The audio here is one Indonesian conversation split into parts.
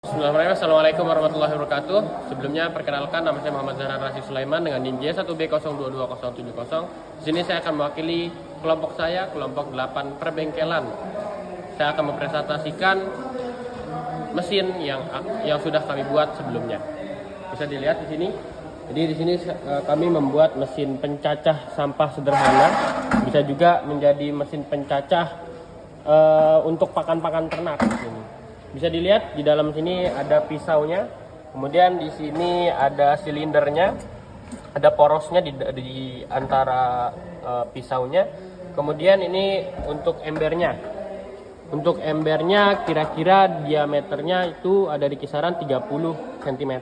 Bismillahirrahmanirrahim. Assalamualaikum warahmatullahi wabarakatuh. Sebelumnya perkenalkan, nama saya Muhammad Zahran Rasyid Sulaiman dengan NIM J1B022070. Di sini saya akan mewakili kelompok saya, kelompok 8 perbengkelan. Saya akan mempresentasikan mesin yang sudah kami buat sebelumnya. Bisa dilihat di sini. Jadi di sini kami membuat mesin pencacah sampah sederhana. Bisa juga menjadi mesin pencacah untuk pakan-pakan ternak. Bisa dilihat di dalam sini ada pisaunya, kemudian di sini ada silindernya, ada porosnya di antara pisaunya. Kemudian ini untuk embernya. Untuk embernya kira-kira diameternya itu ada di kisaran 30 cm.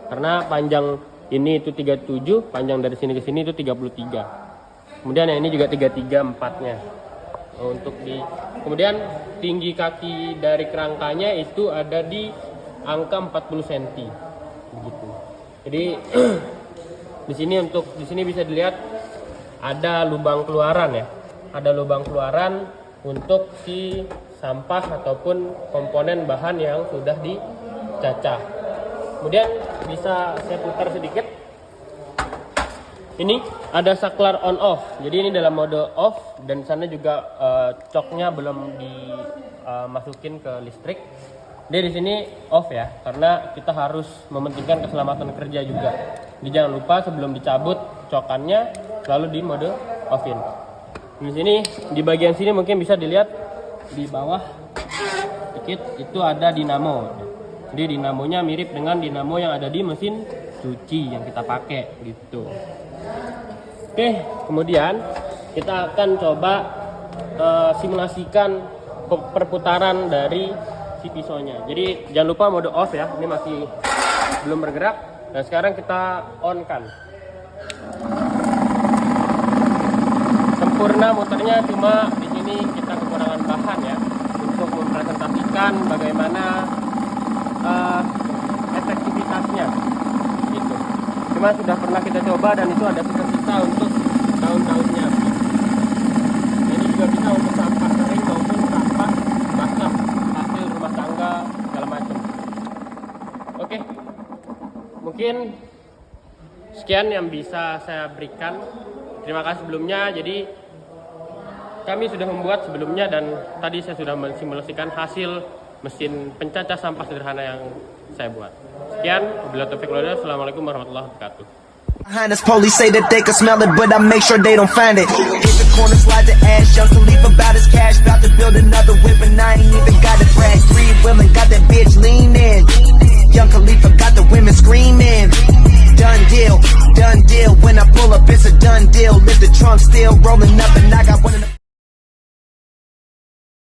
Karena panjang ini itu 37, panjang dari sini ke sini itu 33. Kemudian yang ini juga 33 empatnya. Kemudian tinggi kaki dari kerangkanya itu ada di angka 40 cm begitu. Jadi di sini bisa dilihat ada lubang keluaran ya. Ada lubang keluaran untuk si sampah ataupun komponen bahan yang sudah dicacah. Kemudian bisa saya putar sedikit. Ini ada saklar on off. Jadi ini dalam mode off, dan sana juga coknya belum dimasukin ke listrik. Dia di sini off ya, karena kita harus mementingkan keselamatan kerja juga. Jadi jangan lupa sebelum dicabut cokannya selalu di mode off-in. Di sini di bagian sini mungkin bisa dilihat di bawah sedikit itu ada dinamo. Jadi dinamonya mirip dengan dinamo yang ada di mesin cuci yang kita pakai gitu. Oke, kemudian kita akan coba simulasikan perputaran dari si pisaunya. Jadi jangan lupa mode off ya, ini masih belum bergerak. Dan sekarang kita on kan. Sempurna muternya, cuma di sini kita kekurangan bahan ya untuk mempresentasikan bagaimana efektivitasnya gitu. Cuma sudah pernah kita coba dan itu ada sisa-sisa untuk daun-daunnya. Ini juga bisa untuk sampah kering maupun sampah basah, hasil rumah tangga segala macam. Oke, mungkin sekian yang bisa saya berikan. Terima kasih sebelumnya. Jadi kami sudah membuat sebelumnya dan tadi saya sudah mensimulasikan hasil mesin pencacah sampah sederhana yang saya buat. Sekian, wabillahi taufiq wal hidayah. Assalamualaikum warahmatullahi wabarakatuh. Behind us, police say that they can smell it, but I make sure they don't find it. Hit the corner, slide the ash, young Khalif about his cash, about to build another whip, and I ain't even got the brag. 3 willing, got that bitch leaning. Young Khalifa got the women screaming. Done deal, done deal. When I pull up, it's a done deal. Lift the trunk, still rolling up, and I got